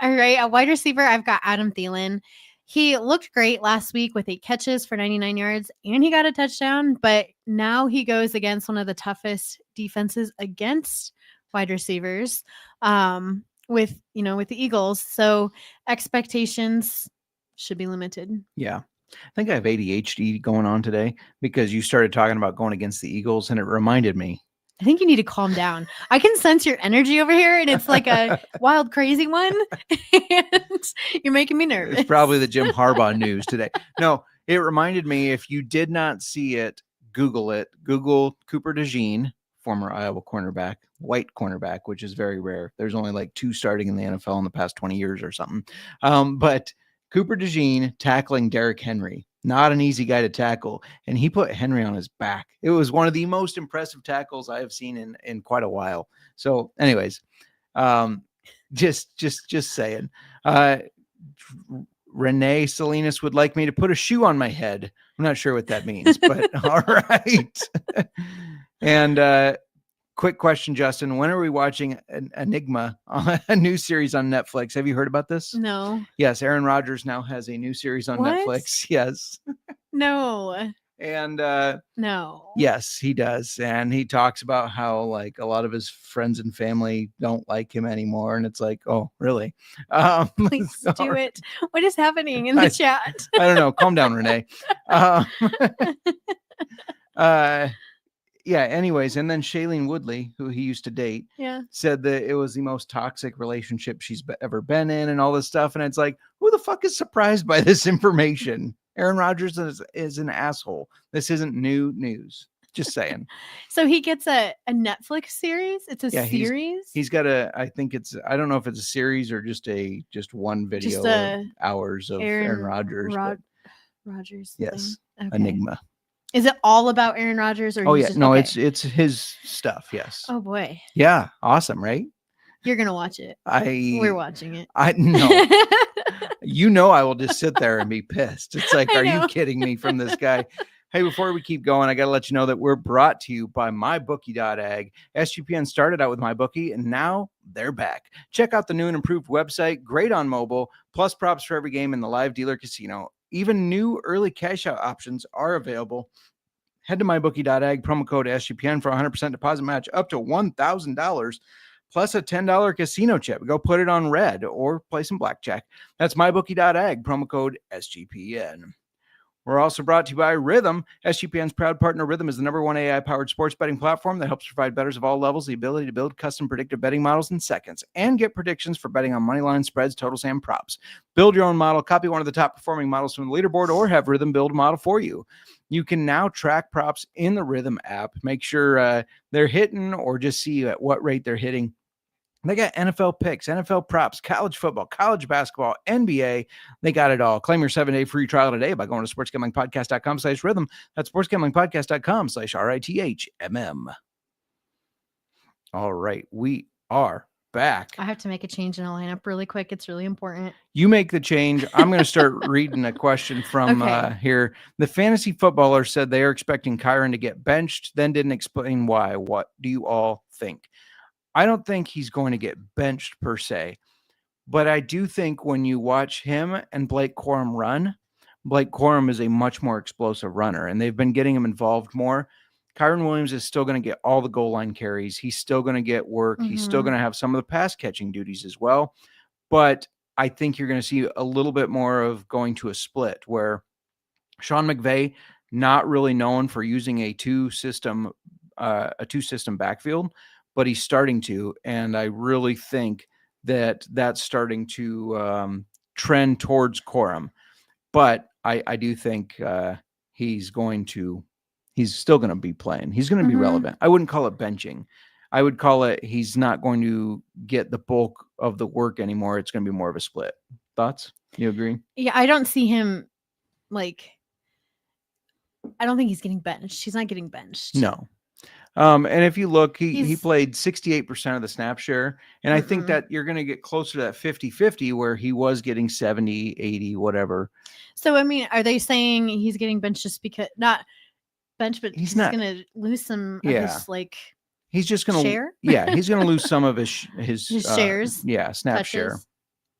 All right. A wide receiver, I've got Adam Thielen. He looked great last week with 8 catches for 99 yards, and he got a touchdown. But now he goes against one of the toughest defenses against wide receivers with the Eagles. So expectations should be limited. Yeah. I think I have ADHD going on today because you started talking about going against the Eagles, and it reminded me. I think you need to calm down. I can sense your energy over here, and it's like a wild, crazy one. And you're making me nervous. It's probably the Jim Harbaugh news today. No, it reminded me, if you did not see it, Google it. Google Cooper DeJean, former Iowa cornerback, white cornerback, which is very rare. There's only like 2 starting in the NFL in the past 20 years or something. But Cooper DeJean tackling Derrick Henry, not an easy guy to tackle. And he put Henry on his back. It was one of the most impressive tackles I have seen in quite a while. So anyways, just saying, Renee Salinas would like me to put a shoe on my head. I'm not sure what that means, but all right. And, quick question, Justin. When are we watching Enigma, a new series on Netflix? Have you heard about this? No. Yes, Aaron Rodgers now has a new series on Netflix. Yes. No. And no. Yes, he does. And he talks about how like a lot of his friends and family don't like him anymore. And it's like, oh, really? Please do it. What is happening in the chat? I don't know. Calm down, Renee. Yeah, anyways, and then Shailene Woodley, who he used to date, said that it was the most toxic relationship she's ever been in and all this stuff. And it's like, who the fuck is surprised by this information? Aaron Rodgers is an asshole. This isn't new news. Just saying. So he gets a Netflix series? It's a series? He's got I don't know if it's a series or just one video of hours of Aaron Rodgers. Rodgers. Yes. Okay. Enigma. Is it all about Aaron Rodgers? Or it's his stuff. Yes. Oh boy. Yeah. Awesome, right? You're gonna watch it. We're watching it. I know. I will just sit there and be pissed. It's like, are you kidding me from this guy? Hey, before we keep going, I got to let you know that we're brought to you by MyBookie.ag. SGPN started out with MyBookie, and now they're back. Check out the new and improved website. Great on mobile, plus props for every game in the live dealer casino. Even new early cash out options are available. Head to mybookie.ag, promo code SGPN for 100% deposit match up to $1,000 plus a $10 casino chip. Go put it on red or play some blackjack. That's mybookie.ag, promo code SGPN. We're also brought to you by Rhythm. SGPN's proud partner Rhythm is the #1 AI-powered sports betting platform that helps provide bettors of all levels the ability to build custom predictive betting models in seconds and get predictions for betting on money lines, spreads, totals, and props. Build your own model, copy one of the top-performing models from the leaderboard, or have Rhythm build a model for you. You can now track props in the Rhythm app. Make sure they're hitting or just see at what rate they're hitting. They got NFL picks, NFL props, college football, college basketball, NBA. They got it all. Claim your 7-day free trial today by going to sportsgamblingpodcast.com/rhythm. That's sportsgamblingpodcast.com/RITHMM. All right. We are back. I have to make a change in the lineup really quick. It's really important. You make the change. I'm going to start reading a question from here. The fantasy footballer said they are expecting Kyron to get benched, then didn't explain why. What do you all think? I don't think he's going to get benched per se, but I do think when you watch him and Blake Corum run, Blake Corum is a much more explosive runner, and they've been getting him involved more. Kyron Williams is still going to get all the goal line carries. He's still going to get work. Mm-hmm. He's still going to have some of the pass catching duties as well. But I think you're going to see a little bit more of going to a split where Sean McVay, not really known for using a two-system backfield, but he's starting to, and I really think that that's starting to trend towards Corum. But I do think he's still going to be playing. He's going to be relevant. I wouldn't call it benching. I would call it he's not going to get the bulk of the work anymore. It's going to be more of a split. Thoughts? You agree? Yeah, I don't see him I don't think he's getting benched. He's not getting benched. No. And if you look, he played 68% of the snap share. And I think that you're going to get closer to that 50-50 where he was getting 70, 80, whatever. So, I mean, are they saying he's getting benched just because not bench, but he's going to lose some of his he's just going to share? Yeah, he's going to lose some of his shares. Yeah, snap touches. Share.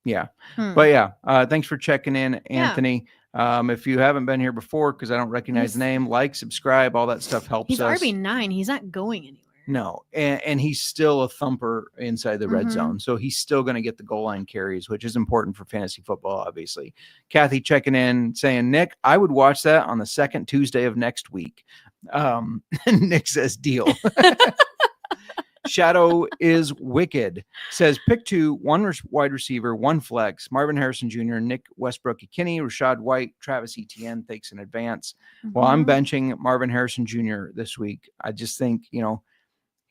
Yeah. But yeah, thanks for checking in, Anthony. If you haven't been here before, because I don't recognize the name, subscribe, all that stuff helps us. He's RB9. He's not going anywhere. No, and he's still a thumper inside the red zone. So he's still going to get the goal line carries, which is important for fantasy football, obviously. Kathy checking in, saying, Nick, I would watch that on the second Tuesday of next week. Nick says, deal. Shadow is wicked. Says pick 2, 1 wide receiver, 1 flex, Marvin Harrison Jr., Nick Westbrook-Ikhine, Rashad White, Travis Etienne. Thanks in advance. Well, I'm benching Marvin Harrison Jr. this week. I just think,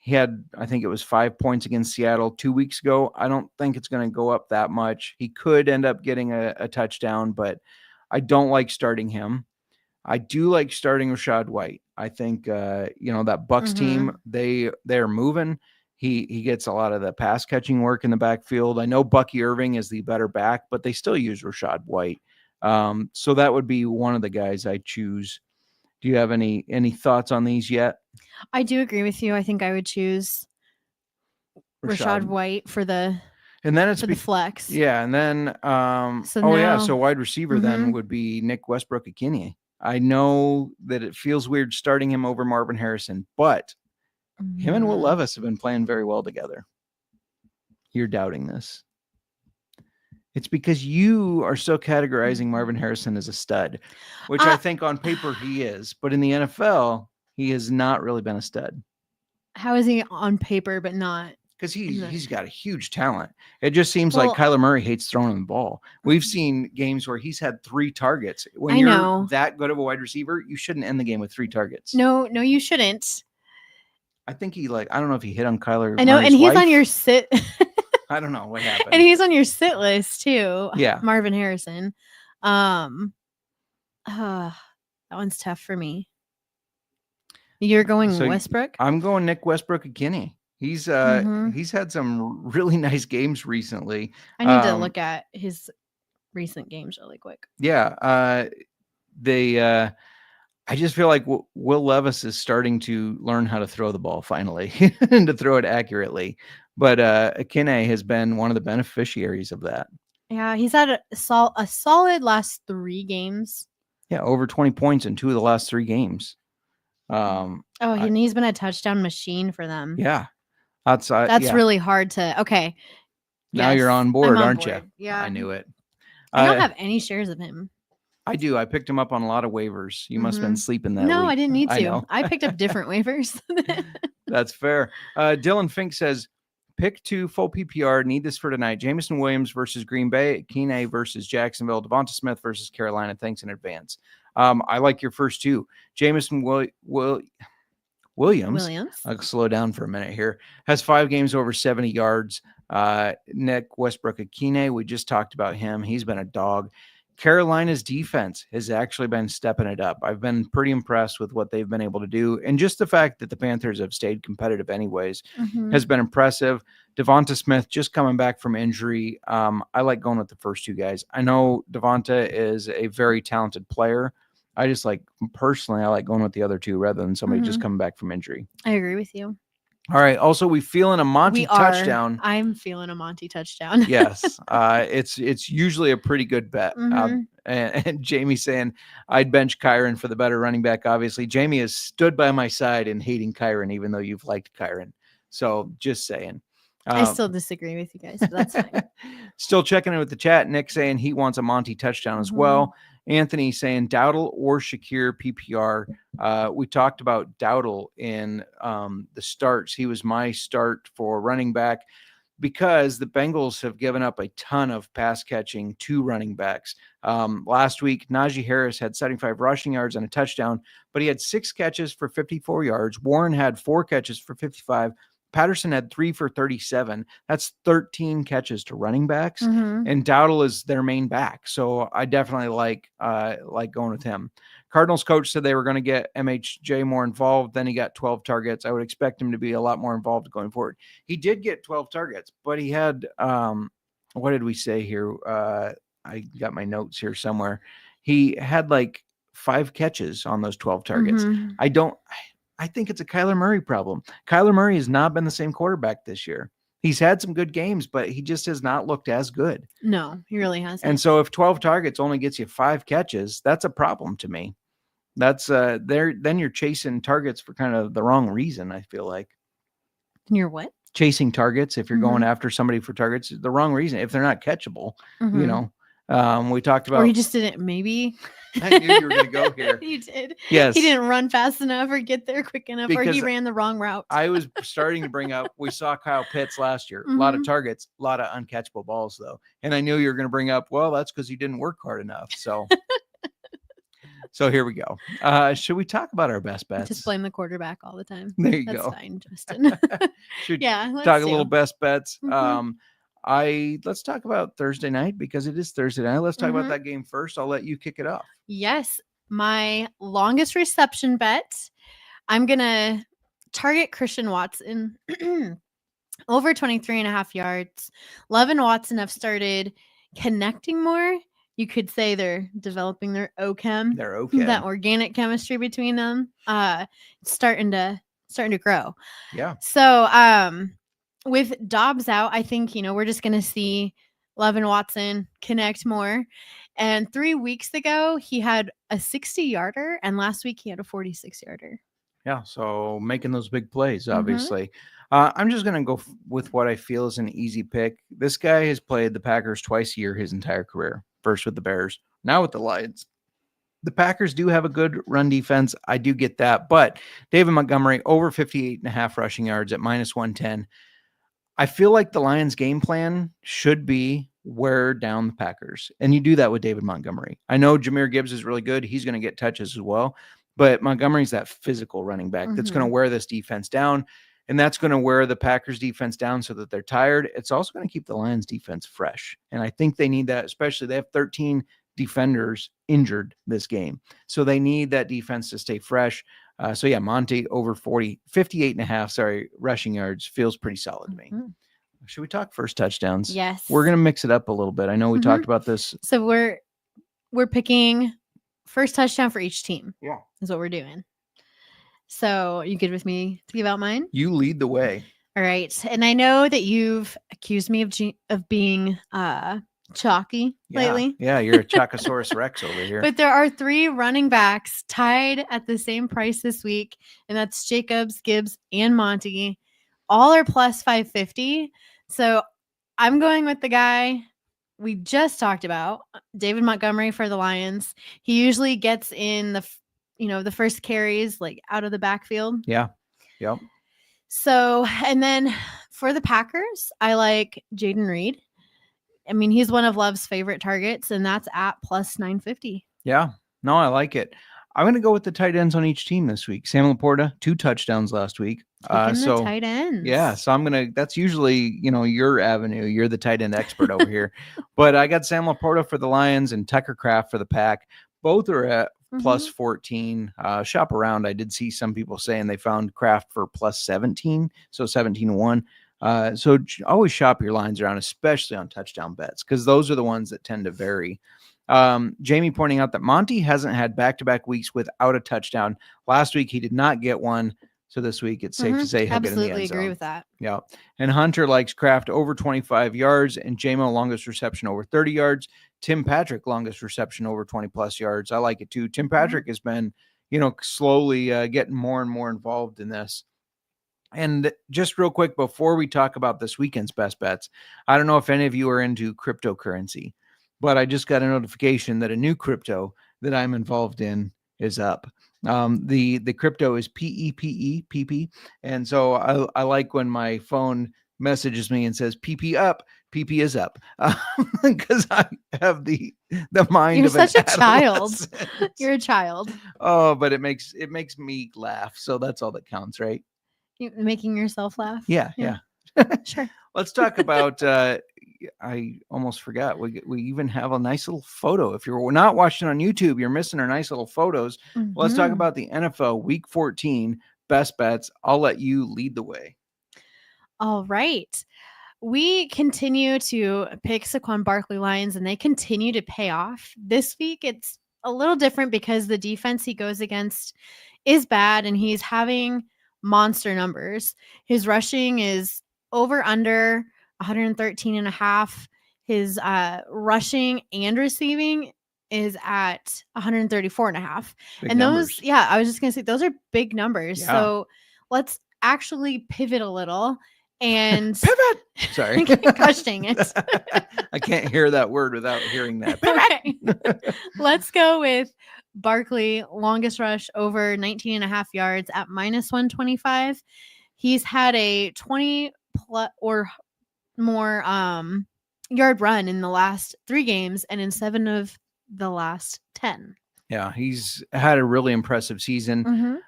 he had, I think it was 5 points against Seattle 2 weeks ago. I don't think it's going to go up that much. He could end up getting a touchdown, but I don't like starting him. I do like starting Rashad White. I think, that Bucs team, they're moving. He gets a lot of the pass catching work in the backfield. I know Bucky Irving is the better back, but they still use Rashad White. So that would be one of the guys I choose. Do you have any thoughts on these yet? I do agree with you. I think I would choose Rashad White for the the flex. Yeah, and then so wide receiver then would be Nick Westbrook-Ikhine. I know that it feels weird starting him over Marvin Harrison, but him and Will Levis have been playing very well together. You're doubting this. It's because you are still categorizing Marvin Harrison as a stud, which I think on paper he is, but in the NFL, he has not really been a stud. How is he on paper, but not? Because he's got a huge talent. It just seems like Kyler Murray hates throwing the ball. We've seen games where he's had 3 targets. When you're that good of a wide receiver, you shouldn't end the game with 3 targets. No, you shouldn't. I think I don't know if he hit on Kyler. I know, Murray's and he's wife. on your sit. I don't know what happened. And he's on your sit list too. Yeah. Marvin Harrison. That one's tough for me. You're going Westbrook? I'm going Nick Westbrook-Ikhine. He's had some really nice games recently. I need to look at his recent games really quick. Yeah. I just feel like Will Levis is starting to learn how to throw the ball finally and to throw it accurately. But Ikhine has been one of the beneficiaries of that. Yeah, he's had a solid last 3 games. Yeah, over 20 points in 2 of the last 3 games. And he's been a touchdown machine for them. Yeah. That's really hard to. Okay. Now you're on board, aren't you? Yeah. I knew it. I don't have any shares of him. I do. I picked him up on a lot of waivers. You must have been sleeping that No, week. I didn't need to. I know. I picked up different waivers. That's fair. Dylan Fink says, pick 2 full PPR. Need this for tonight. Jameson Williams versus Green Bay. Keeney versus Jacksonville. Devonta Smith versus Carolina. Thanks in advance. I like your first 2. Jameson Williams. I'll slow down for a minute here. Has 5 games over 70 yards. Nick Westbrook-Akine, we just talked about him. He's been a dog. Carolina's defense has actually been stepping it up. I've been pretty impressed with what they've been able to do. And just the fact that the Panthers have stayed competitive anyways has been impressive. Devonta Smith just coming back from injury. I like going with the first 2 guys. I know Devonta is a very talented player. I just like, personally, I like going with the other 2 rather than somebody just coming back from injury. I agree with you. All right. Also, we feeling a Monty touchdown. I'm feeling a Monty touchdown. Yes. It's usually a pretty good bet. And Jamie saying I'd bench Kyron for the better running back. Obviously, Jamie has stood by my side in hating Kyron, even though you've liked Kyron. So just saying. I still disagree with you guys, but that's fine. Still checking in with the chat. Nick saying he wants a Monty touchdown as well. Anthony saying Dowdle or Shakir PPR. We talked about Dowdle in the starts. He was my start for running back because the Bengals have given up a ton of pass catching to running backs. Last week, Najee Harris had 75 rushing yards and a touchdown, but he had 6 catches for 54 yards. Warren had 4 catches for 55. Patterson had 3 for 37. That's 13 catches to running backs, and Dowdle is their main back. So I definitely like going with him. Cardinals coach said they were going to get MHJ more involved. Then he got 12 targets. I would expect him to be a lot more involved going forward. He did get 12 targets, but he had, what did we say here? I got my notes here somewhere. He had like 5 catches on those 12 targets. I think it's a Kyler Murray problem. Kyler Murray has not been the same quarterback this year. He's had some good games, but he just has not looked as good. No, he really hasn't. And so if 12 targets only gets you 5 catches, that's a problem to me. That's then you're chasing targets for kind of the wrong reason, I feel like. You're what? Chasing targets. If you're going after somebody for targets, the wrong reason. If they're not catchable, you know. We talked about, or he just didn't. Maybe I knew you were going to go here. You did. Yes, he didn't run fast enough or get there quick enough, or he ran the wrong route. I was starting to bring up. We saw Kyle Pitts last year. A lot of targets, a lot of uncatchable balls, though. And I knew you were going to bring up. Well, that's because he didn't work hard enough. So, so here we go. Should we talk about our best bets? Just blame the quarterback all the time. There you That's go. Fine, Justin. Should let's talk a little best bets. Let's talk about Thursday night because it is Thursday night. Let's talk about that game first. I'll let you kick it off. Yes. My longest reception bet. I'm going to target Christian Watson over 23.5 yards. Love and Watson have started connecting more. You could say they're developing their OChem. Their OChem. That organic chemistry between them. Starting to grow. Yeah. So, with Dobbs out, I think, we're just going to see Love and Watson connect more. And 3 weeks ago, he had a 60-yarder, and last week he had a 46-yarder. Yeah, so making those big plays, obviously. I'm just going to go with what I feel is an easy pick. This guy has played the Packers twice a year his entire career. First with the Bears, now with the Lions. The Packers do have a good run defense. I do get that. But David Montgomery, over 58.5 rushing yards at minus 110. I feel like the Lions' game plan should be wear down the Packers. And you do that with David Montgomery. I know Jahmyr Gibbs is really good. He's going to get touches as well. But Montgomery's that physical running back that's going to wear this defense down. And that's going to wear the Packers defense down so that they're tired. It's also going to keep the Lions defense fresh. And I think they need that, especially they have 13 defenders injured this game. So they need that defense to stay fresh. So yeah, Monty over 58.5, rushing yards feels pretty solid to me. Should we talk first touchdowns? Yes. We're going to mix it up a little bit. I know we talked about this. So we're picking first touchdown for each team. Yeah. Is what we're doing. So you good with me to give out mine? You lead the way. All right. And I know that you've accused me of being chalky lately. Yeah, you're a Chocosaurus Rex over here. But there are 3 running backs tied at the same price this week, and that's Jacobs, Gibbs, and Monty. All are plus 550. So I'm going with the guy we just talked about, David Montgomery for the Lions. He usually gets in the first carries like out of the backfield. Yeah. Yep. So, and then for the Packers, I like Jaden Reed. I mean, he's one of Love's favorite targets, and that's at plus 950. Yeah. No, I like it. I'm going to go with the tight ends on each team this week. Sam Laporta, 2 touchdowns last week. The tight ends. Yeah. So that's usually, your avenue. You're the tight end expert over here. But I got Sam Laporta for the Lions and Tucker Kraft for the Pack. Both are at plus 14. Shop around. I did see some people saying they found Kraft for plus 17. So 17-1. So always shop your lines around, especially on touchdown bets, because those are the ones that tend to vary. Jamie pointing out that Monty hasn't had back-to-back weeks without a touchdown. Last week, he did not get one. So this week, it's safe to say he'll get in the end zone. Absolutely agree with that. Yeah. And Hunter likes Kraft over 25 yards and JMO longest reception over 30 yards. Tim Patrick longest reception over 20-plus yards. I like it too. Tim Patrick has been, slowly getting more and more involved in this. And just real quick, before we talk about this weekend's best bets, I don't know if any of you are into cryptocurrency, but I just got a notification that a new crypto that I'm involved in is up. The crypto is PP. And so I like when my phone messages me and says PP up, PP is up, because I have the mind You're of an such a child. adolescent. You're a child. Oh, but it makes me laugh. So that's all that counts, right? You're making yourself laugh. Yeah. Sure. Let's talk about, I almost forgot. We even have a nice little photo. If you're not watching on YouTube, you're missing our nice little photos. Let's talk about the NFL Week 14 best bets. I'll let you lead the way. All right. We continue to pick Saquon Barkley lines, and they continue to pay off. This week, it's a little different because the defense he goes against is bad, and he's having monster numbers. His rushing is under 113.5. His rushing and receiving is at 134.5. And numbers. I was just going to say, those are big numbers. Yeah. So let's actually pivot a little and pivot. Sorry. Gosh dang it. I can't hear that word without hearing that. Okay. Let's go with Barkley, longest rush over 19.5 yards at minus 125. He's had a 20 plus or more yard run in the last 3 games and in 7 of the last 10. Yeah, he's had a really impressive season.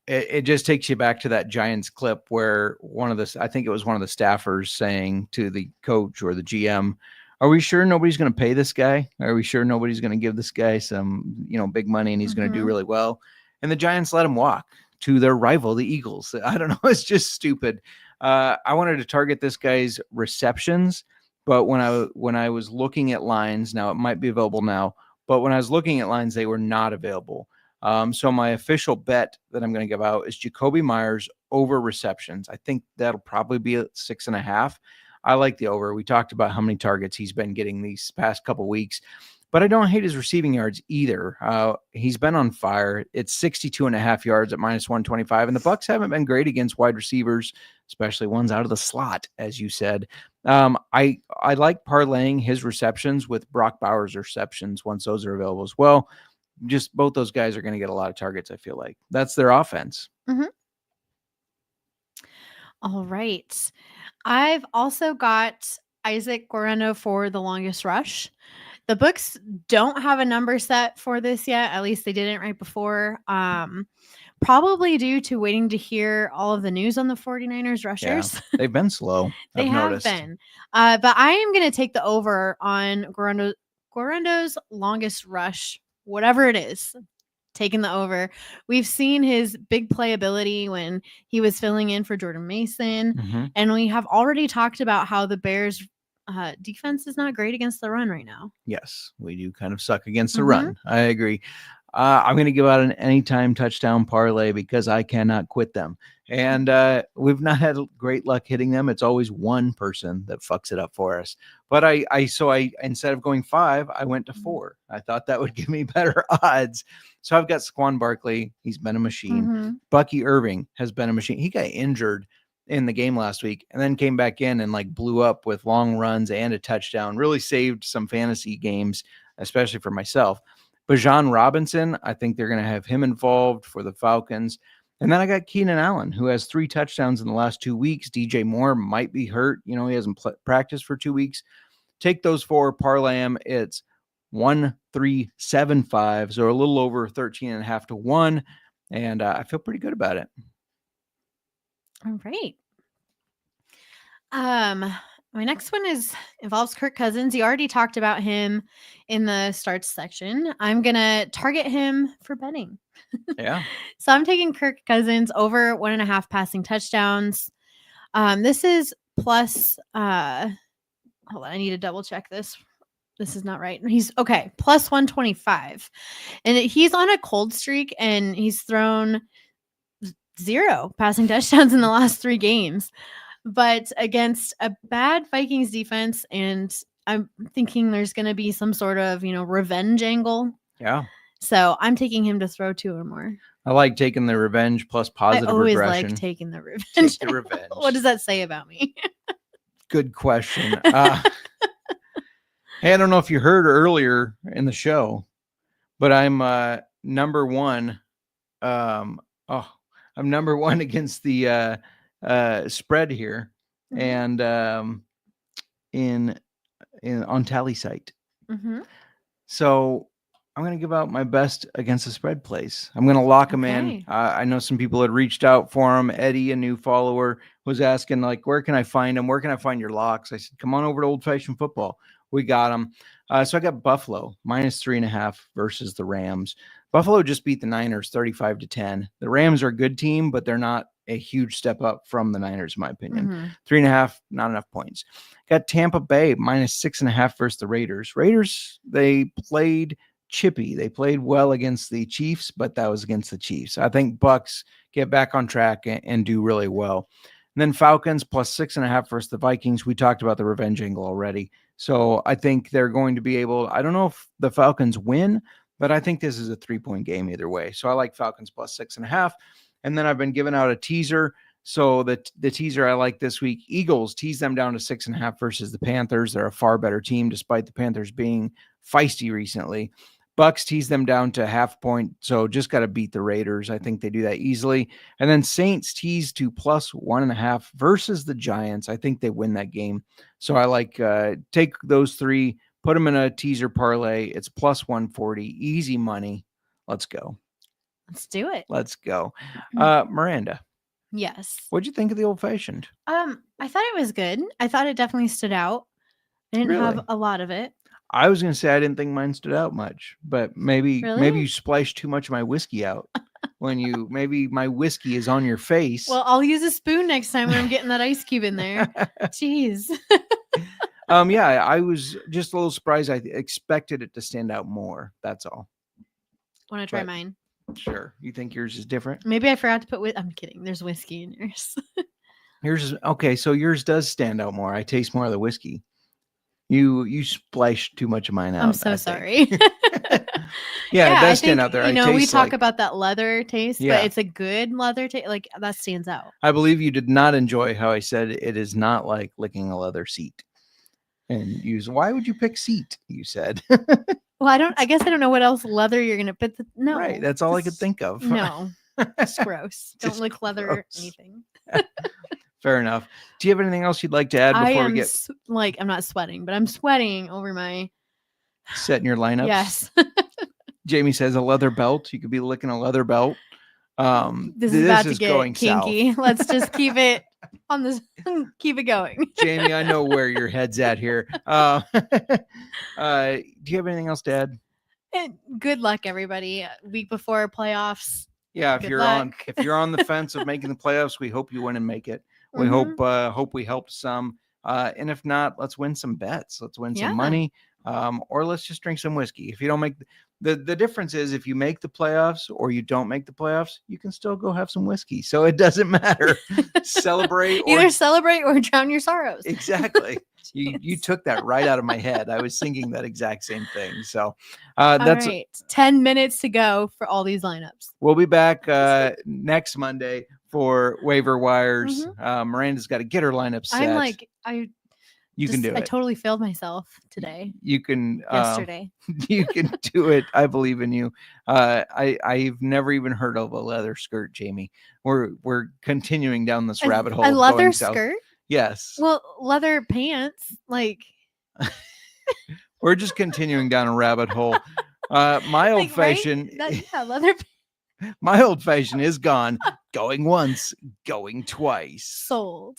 It just takes you back to that Giants clip where I think it was one of the staffers saying to the coach or the GM, are we sure nobody's going to pay this guy? Are we sure nobody's going to give this guy some, big money and he's going to do really well? And the Giants let him walk to their rival, the Eagles. I don't know. It's just stupid. I wanted to target this guy's receptions, but when I was looking at lines, now it might be available now, but when I was looking at lines, they were not available. So my official bet that I'm going to give out is Jacoby Myers over receptions. I think that'll probably be at 6.5. I like the over. We talked about how many targets he's been getting these past couple weeks, but I don't hate his receiving yards either. He's been on fire. It's 62.5 yards at minus 125, and the Bucs haven't been great against wide receivers, especially ones out of the slot, as you said. I like parlaying his receptions with Brock Bowers' receptions once those are available as well. Just both those guys are going to get a lot of targets, I feel like. That's their offense. All right. I've also got Isaac Guerrero for the longest rush. The books don't have a number set for this yet. At least they didn't right before. Probably due to waiting to hear all of the news on the 49ers rushers. Yeah, they've been slow. They have been. But I am going to take the over on Guerrero's longest rush, whatever it is. Taking the over. We've seen his big playability when he was filling in for Jordan Mason. And we have already talked about how the Bears defense is not great against the run right now. Yes, we do kind of suck against the run. I agree. I'm going to give out an anytime touchdown parlay because I cannot quit them. And we've not had great luck hitting them. It's always one person that fucks it up for us. But I instead of going 5, I went to 4. I thought that would give me better odds. So I've got Saquon Barkley. He's been a machine. Bucky Irving has been a machine. He got injured in the game last week, and then came back in and like blew up with long runs and a touchdown. Really saved some fantasy games, especially for myself. Bijan Robinson, I think they're going to have him involved for the Falcons. And then I got Keenan Allen, who has 3 touchdowns in the last 2 weeks. DJ Moore might be hurt. He hasn't practiced for 2 weeks. Take those 4, parlay them. It's 1-3-7-5, so a little over 13.5 to 1. And I feel pretty good about it. All right. My next one involves Kirk Cousins. You already talked about him in the starts section. I'm gonna target him for betting. Yeah. So I'm taking Kirk Cousins over 1.5 passing touchdowns. This is plus. Hold on, I need to double check this. This is not right. He's okay. Plus 125, and he's on a cold streak, and he's thrown 0 passing touchdowns in the last 3 games. But against a bad Vikings defense, and I'm thinking there's going to be some sort of, revenge angle. Yeah. So I'm taking him to throw 2 or more. I like taking the revenge plus positive regression. I always regression. like taking the revenge. Take the revenge. What does that say about me? Good question. Hey, I don't know if you heard earlier in the show, but I'm number 1. I'm number 1 against the spread here, and in on Tally site. So I'm going to give out my best against the spread plays. I'm going to lock them in. I know some people had reached out for them. Eddie, a new follower, was asking like, where can I find them? Where can I find your locks? I said, come on over to Old Fashioned Football. We got them. So I got Buffalo -3.5 versus the Rams. Buffalo just beat the Niners 35-10. The Rams are a good team, but they're not a huge step up from the Niners, in my opinion. 3.5, not enough points. Got Tampa Bay -6.5 versus the Raiders. Raiders, they played chippy. They played well against the Chiefs, but that was against the Chiefs. I think Bucks get back on track and do really well. And then Falcons +6.5 versus the Vikings. We talked about the revenge angle already. So I think they're going to be able, I don't know if the Falcons win, but I think this is a 3-point game either way. So I like Falcons +6.5. And then I've been giving out a teaser. So the teaser I like this week, Eagles tease them down to 6.5 versus the Panthers. They're a far better team, despite the Panthers being feisty recently. Bucks tease them down to 0.5 point. So just got to beat the Raiders. I think they do that easily. And then Saints tease to +1.5 versus the Giants. I think they win that game. So I like take those 3, put them in a teaser parlay. It's +140, easy money. Let's go. Let's do it. Let's go. Miranda. Yes. What'd you think of the Old Fashioned? I thought it was good. I thought it definitely stood out. I didn't have a lot of it. I was going to say I didn't think mine stood out much, but maybe you splashed too much of my whiskey out when maybe my whiskey is on your face. Well, I'll use a spoon next time when I'm getting that ice cube in there. Jeez. Yeah, I was just a little surprised. I expected it to stand out more. That's all. Want to try mine? Sure. You think yours is different? Maybe I forgot to put I'm kidding. There's whiskey in yours. Yours is okay. So yours does stand out more. I taste more of the whiskey. You splashed too much of mine out. I'm so sorry. Yeah, it does stand out there. We talk about that leather taste, but it's a good leather taste. Like that stands out. I believe you did not enjoy how I said it is not like licking a leather seat. And why would you pick seat? You said. Well, I guess I don't know what else leather you're gonna put. No, right. That's all I could think of. No, it's gross. Don't lick leather or anything. Fair enough. Do you have anything else you'd like to add before we get? I'm not sweating, but I'm sweating over my setting your lineups. Yes. Jamie says a leather belt. You could be licking a leather belt. This is about to get going kinky. South. Let's just keep it on this. Keep it going. Jamie, I know where your head's at here. Do you have anything else to add? And good luck, everybody. Week before playoffs. Yeah, if you're on the fence of making the playoffs, we hope you win and make it. We hope we helped some. And if not, let's win some bets. Let's win some money. Or let's just drink some whiskey. If you don't make the difference is if you make the playoffs or you don't make the playoffs, you can still go have some whiskey. So it doesn't matter. Celebrate either celebrate or drown your sorrows. Exactly. You took that right out of my head. I was thinking that exact same thing. So that's all right. 10 minutes to go for all these lineups. We'll be back next Monday for waiver wires. Miranda's got to get her lineup set. I'm like, you can do it. I totally failed myself today. You can Yesterday. You can do it. I believe in you. I've never even heard of a leather skirt, Jamie. We're continuing down this rabbit hole. A leather skirt? Yes. Well, leather pants, like we're just continuing down a rabbit hole. My old fashioned, leather. My old fashioned is gone. Going once, going twice. Sold.